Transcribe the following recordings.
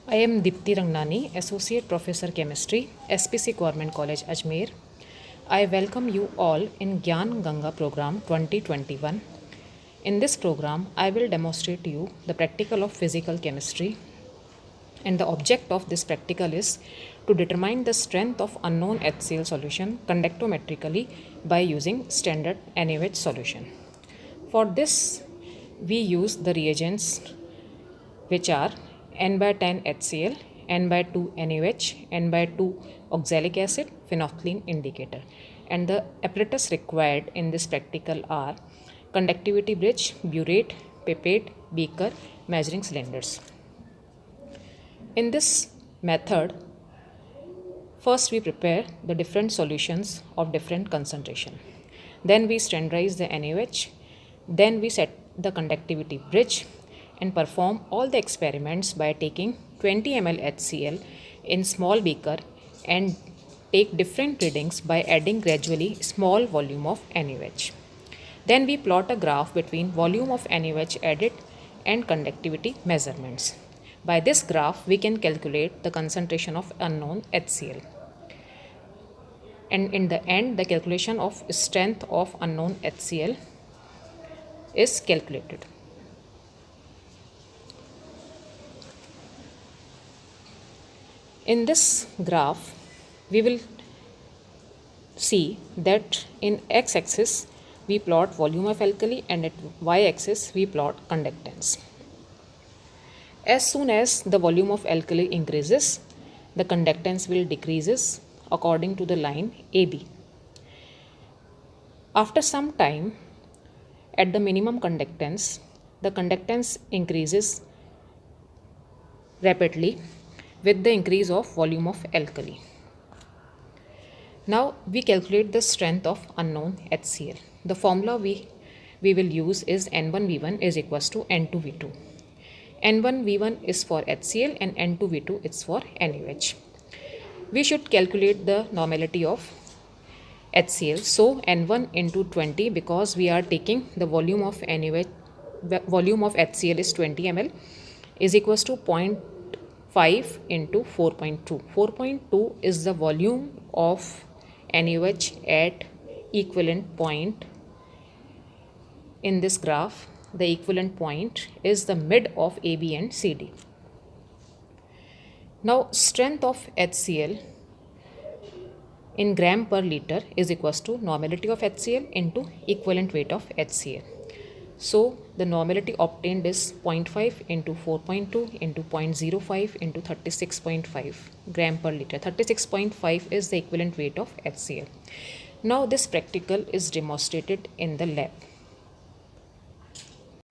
I am Dipti Rangnani, Associate Professor Chemistry, SPC Government College, Ajmer. I welcome you all in Gyan Ganga program 2021. In this program, I will demonstrate to you the practical of physical chemistry, and the object of this practical is to determine the strength of unknown HCl solution conductometrically by using standard NaOH solution. For this, we use the reagents which are N by 10 HCl, N by 2 NaOH, N by 2 oxalic acid, phenolphthalein indicator. And the apparatus required in this practical are conductivity bridge, burette, pipette, beaker, measuring cylinders. In this method, first we prepare the different solutions of different concentration. Then we standardize the NaOH. Then we set the conductivity bridge and perform all the experiments by taking 20 ml HCl in small beaker and take different readings by adding gradually small volume of NaOH. Then we plot a graph between volume of NaOH added and conductivity measurements. By this graph, we can calculate the concentration of unknown HCl. And in the end, the calculation of strength of unknown HCl is calculated. In this graph, we will see that in x-axis we plot volume of alkali and at y-axis we plot conductance. As soon as the volume of alkali increases, the conductance will decreases according to the line AB. After some time, at the minimum conductance, the conductance increases rapidly with the increase of volume of alkali. Now we calculate the strength of unknown HCl. The formula we will use is N1V1 is equals to N2V2. N1V1 is for HCl and N2V2 is for NaOH. We should calculate the normality of HCl. So N1 into 20, because we are taking the volume of NaOH, volume of HCl is 20 ml, is equals to 0.5 into 4.2. 4.2 is the volume of NaOH at equivalent point. In this graph, the equivalent point is the mid of AB and CD. Now, strength of HCl in gram per liter is equals to normality of HCl into equivalent weight of HCl. So, the normality obtained is 0.5 into 4.2 into 0.05 into 36.5 gram per liter. 36.5 is the equivalent weight of HCl. Now, this practical is demonstrated in the lab.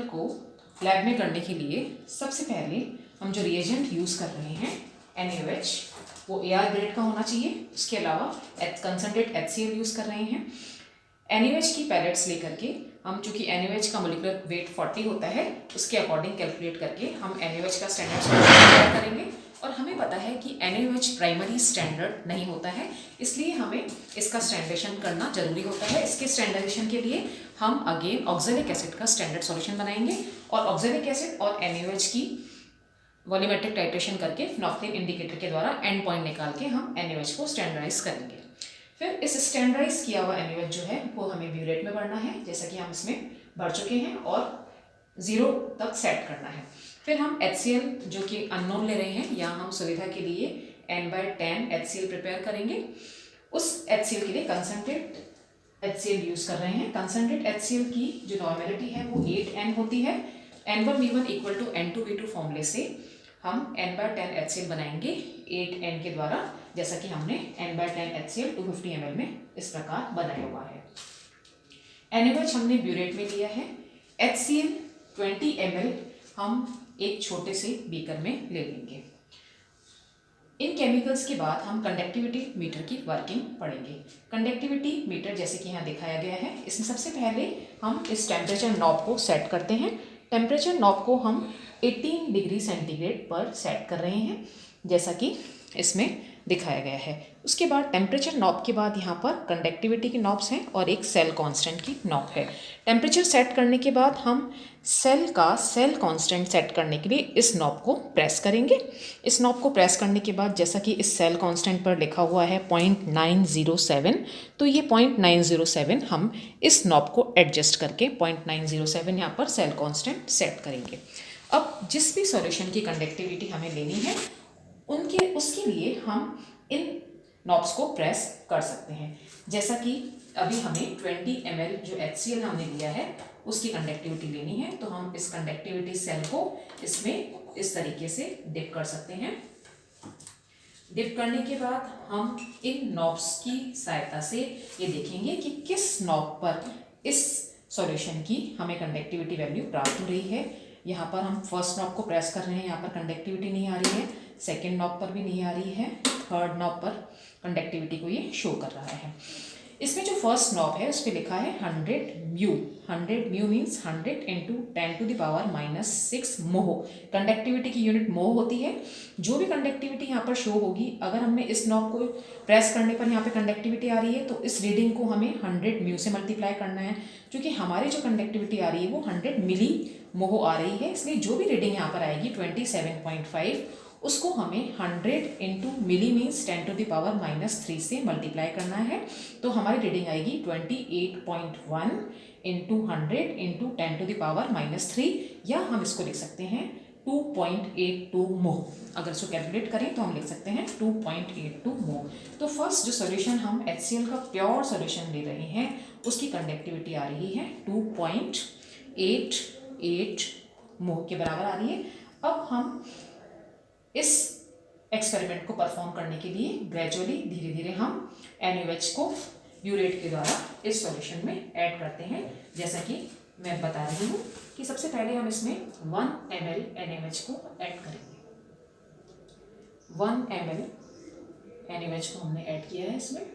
को lab में करने के लिए सबसे पहले हम जो reagent use कर रहे हैं NaOH, वो AR ग्रेड का होना चाहिए. उसके अलावा कंसनट्रेट HCl यूज़ कर रहे हैं. NaOH की पैलेट्स लेकर के हम, चूँकि NaOH का मोलिकुलर वेट 40 होता है, उसके अकॉर्डिंग कैलकुलेट करके हम NaOH का स्टैंडर्ड सॉल्यूशन तैयार करेंगे. और हमें पता है कि NaOH प्राइमरी स्टैंडर्ड नहीं होता है, इसलिए हमें इसका स्टैंडर्डाइजेशन करना जरूरी होता है. इसके स्टैंडर्डाइजेशन के लिए हम अगेन ऑक्सैलिक एसिड का स्टैंडर्ड सॉल्यूशन बनाएंगे और ऑक्सैलिक एसिड और NaOH की वॉल्यूमेट्रिक टाइट्रेशन करके फिनॉल्फ्थलीन इंडिकेटर के द्वारा एंड पॉइंट निकाल के हम NaOH को स्टैंडर्डाइज करेंगे. फिर इस स्टैंडर्डाइज किया हुआ NaOH जो है वो हमें ब्यूरेट में भरना है, जैसा कि हम इसमें भर चुके हैं, और 0 तक सेट करना है. फिर हम HCl जो कि अननोन ले रहे हैं, यहाँ हम सुविधा के लिए N/10 HCl प्रिपेयर करेंगे. उस HCl के लिए कंसनट्रेट HCl यूज़ कर रहे हैं. कंसनट्रेट HCl की जो नॉर्मेलिटी है वो 8N होती है. N1V1 इक्वल टू N2V2 फॉर्मूले से हम N/10 HCl बनाएंगे 8N के द्वारा, जैसा कि हमने N/10 HCl 250 ml में इस प्रकार बनाया हुआ है. NaOH हमने ब्यूरेट में लिया है. HCl 20 ml हम एक छोटे से बीकर में ले लेंगे. इन केमिकल्स के बाद हम कंडक्टिविटी मीटर की वर्किंग पढ़ेंगे. कंडक्टिविटी मीटर जैसे कि यहाँ दिखाया गया है, इसमें सबसे पहले हम इस टेम्परेचर नॉब को सेट करते हैं. टेम्परेचर नॉब को हम 18 डिग्री सेंटीग्रेड पर सेट कर रहे हैं, जैसा कि इसमें दिखाया गया है। उसके बाद टेम्परेचर नॉब के बाद यहाँ पर कंडक्टिविटी की नॉब्स हैं और एक सेल कांस्टेंट की नॉब है। टेम्परेचर सेट करने के बाद हम सेल कांस्टेंट सेट करने के लिए इस नॉब को प्रेस करेंगे। इस नॉब को प्रेस करने के बाद जैसा कि इस सेल कांस्टेंट पर लिखा हुआ है 0.907, तो ये 0.907 हम इस नॉब को एडजस्ट करके 0.907 यहाँ पर सेल कांस्टेंट सेट करेंगे। अब जिस भी सॉल्यूशन की कंडक्टिविटी हमें लेनी है उसके लिए हम इन नॉब्स को प्रेस कर सकते हैं। जैसा कि अभी हमें 20 ml जो HCl हमने लिया है उसकी कंडक्टिविटी लेनी है, तो हम इस कंडक्टिविटी सेल को इसमें इस तरीके से डिप कर सकते हैं। डिप करने के बाद हम इन नॉब्स की सहायता से ये देखेंगे कि किस नॉब पर इस सॉल्यूशन की हमें कंडक्टिविटी वैल्यू प्राप्त हो रही है। यहाँ पर हम फर्स्ट नॉब को प्रेस कर रहे हैं, यहाँ पर कंडक्टिविटी नहीं आ रही है, सेकेंड नॉब पर भी नहीं आ रही है, थर्ड नॉब पर कंडक्टिविटी को ये शो कर रहा है। इसमें जो फर्स्ट नॉब है उस पर लिखा है 100 म्यू। 100 म्यू मीन्स 100 इंटू 10⁻⁻⁶ मोह। कंडक्टिविटी की यूनिट मोह होती है। जो भी कंडक्टिविटी यहाँ पर शो होगी, अगर हमने इस नॉब को प्रेस करने पर यहाँ पे कंडक्टिविटी आ रही है तो इस रीडिंग को हमें 100 म्यू से मल्टीप्लाई करना है। क्योंकि हमारी जो कंडक्टिविटी आ रही है वो 100 मिली मोह आ रही है, इसलिए जो भी रीडिंग यहाँ पर आएगी 27.5 उसको हमें 100 इंटू मिली मीन्स 10⁻⁻³ से मल्टीप्लाई करना है। तो हमारी रीडिंग आएगी 28.1 इंटू 100 इंटू 10⁻⁻3, या हम इसको लिख सकते हैं 2.82 मोह। अगर इसको कैलकुलेट करें तो हम लिख सकते हैं 2.82 मोह। तो फर्स्ट जो सॉल्यूशन हम HCl का प्योर सॉल्यूशन ले रहे हैं उसकी कंडक्टिविटी आ रही है 2.88 मोह के बराबर आ रही है। अब हम इस एक्सपेरिमेंट को परफॉर्म करने के लिए ग्रेजुअली धीरे धीरे हम NaOH को ब्यूरेट के द्वारा इस सॉल्यूशन में ऐड करते हैं। जैसा कि मैं बता रही हूँ कि सबसे पहले हम इसमें 1 ml NaOH को ऐड करेंगे। 1 ml NaOH को हमने ऐड किया है इसमें।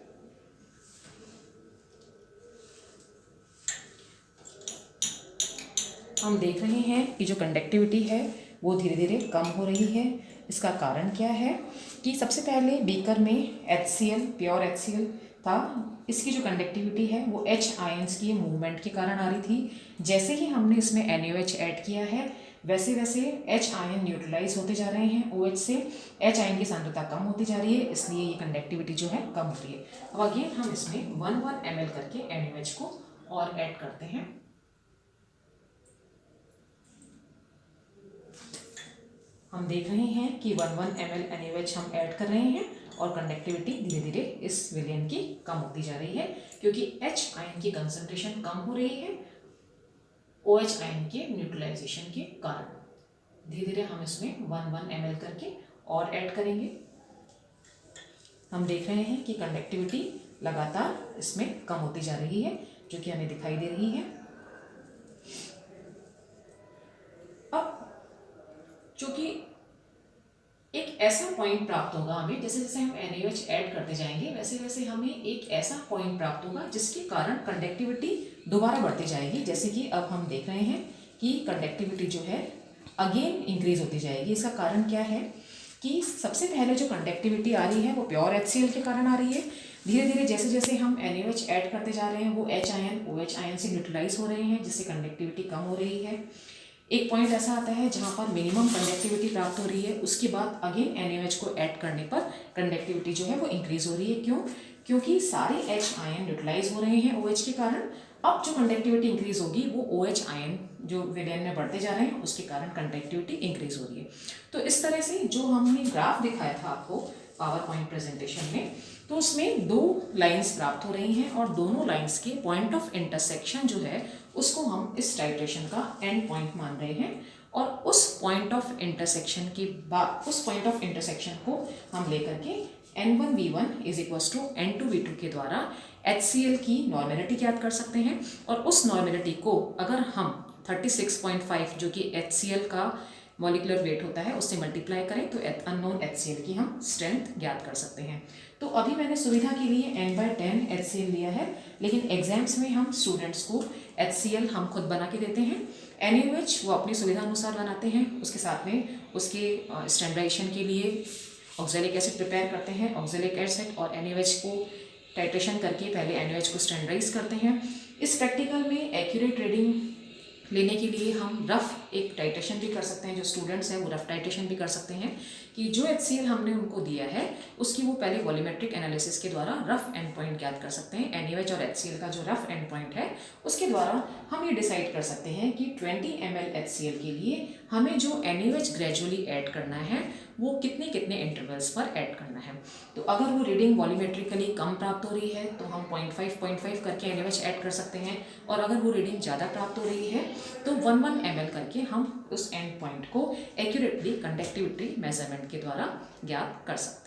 हम देख रहे हैं कि जो कंडक्टिविटी है वो धीरे धीरे कम हो रही है। इसका कारण क्या है कि सबसे पहले बीकर में HCl प्योर HCl था, इसकी जो कंडक्टिविटी है वो H आयंस की मूवमेंट के कारण आ रही थी। जैसे ही हमने इसमें NaOH ऐड किया है वैसे वैसे H आयन न्यूट्रलाइज होते जा रहे हैं, OH से H आयन की सांद्रता कम होती जा रही है, इसलिए ये कंडक्टिविटी जो है कम हो रही है। अब अगेन हम इसमें 1 ml करके NaOH को और ऐड करते हैं। हम देख रहे हैं कि 1 ml NaOH हम ऐड कर रहे हैं और कंडक्टिविटी धीरे धीरे इस विलयन की कम होती जा रही है, क्योंकि H आयन की कंसंट्रेशन कम हो रही है OH आयन के न्यूट्रलाइजेशन के कारण। धीरे धीरे हम इसमें 1 ml करके और ऐड करेंगे। हम देख रहे हैं कि कंडक्टिविटी लगातार इसमें कम होती जा रही है, जो कि हमें दिखाई दे रही है। अब चूँकि एक ऐसा पॉइंट प्राप्त होगा हमें, जैसे जैसे हम NaOH ऐड करते जाएंगे वैसे वैसे हमें एक ऐसा पॉइंट प्राप्त होगा जिसके कारण कंडक्टिविटी दोबारा बढ़ती जाएगी। जैसे कि अब हम देख रहे हैं कि कंडक्टिविटी जो है अगेन इंक्रीज होती जाएगी। इसका कारण क्या है कि सबसे पहले जो कंडक्टिविटी आ रही है वो प्योर HCl के कारण आ रही है। धीरे धीरे जैसे जैसे हम NaOH ऐड करते जा रहे हैं वो H आयन OH आयन से न्यूट्रलाइज हो रहे हैं, जिससे कंडक्टिविटी कम हो रही है। एक पॉइंट ऐसा आता है जहाँ पर मिनिमम कंडक्टिविटी प्राप्त हो रही है, उसके बाद अगेन NaOH को ऐड करने पर कंडक्टिविटी जो है वो इंक्रीज हो रही है। क्यों? क्योंकि सारे H आयन न्यूट्रलाइज हो रहे हैं OH के कारण। अब जो कंडक्टिविटी इंक्रीज होगी वो OH आयन जो विलयन में बढ़ते जा रहे हैं उसके कारण कंडक्टिविटी इंक्रीज हो रही है। तो इस तरह से जो हमने ग्राफ दिखाया था आपको पावर पॉइंट प्रेजेंटेशन में, तो उसमें 2 लाइंस प्राप्त हो रही हैं और दोनों लाइंस के पॉइंट ऑफ इंटरसेक्शन जो है उसको हम इस टाइट्रेशन का एंड पॉइंट मान रहे हैं। और उस पॉइंट ऑफ इंटरसेक्शन के बाद उस पॉइंट ऑफ इंटरसेक्शन को हम लेकर के N1V1 = N2V2 के द्वारा HCl की नॉर्मेलिटी ज्ञात कर सकते हैं। और उस नॉर्मेलिटी को अगर हम 36.5 जो कि HCl का मॉलिकुलर वेट होता है उससे मल्टीप्लाई करें तो अननोन HCl की हम स्ट्रेंथ ज्ञात कर सकते हैं। तो अभी मैंने सुविधा के लिए n/10 HCl लिया है, लेकिन एग्जाम्स में हम स्टूडेंट्स को HCl हम खुद बना के देते हैं। NaOH वो अपनी सुविधा अनुसार बनाते हैं, उसके साथ में उसके स्टैंडर्डाइजेशन के लिए ऑक्जेलिक एसिड प्रिपेयर करते हैं। ऑक्जेलिक एसिड और NaOH को टाइट्रेशन करके पहले NaOH को स्टैंडर्डाइज करते हैं। इस प्रैक्टिकल में एक्यूरेट रीडिंग लेने के लिए हम रफ एक टाइट्रेशन भी कर सकते हैं। जो स्टूडेंट्स हैं वो रफ टाइट्रेशन भी कर सकते हैं कि जो HCl हमने उनको दिया है उसकी वो पहले वॉल्यूमेट्रिक एनालिसिस के द्वारा रफ एंड पॉइंट ज्ञात कर सकते हैं। NaOH और HCl का जो रफ एंड पॉइंट है उसके द्वारा हम ये डिसाइड कर सकते हैं कि 20 ml HCl के लिए हमें जो NaOH ग्रेजुअली ऐड करना है वो कितने कितने इंटरवल्स पर ऐड करना है। तो अगर वो रीडिंग वॉल्यूमेट्रिकली कम प्राप्त हो रही है तो हम 0.5 करके NaOH ऐड कर सकते हैं, और अगर वो रीडिंग ज़्यादा प्राप्त हो रही है तो 1 ml करके हम उस एंड पॉइंट को एक्यूरेटली कंडक्टिविटी मेजरमेंट के द्वारा ज्ञात कर सकते हैं।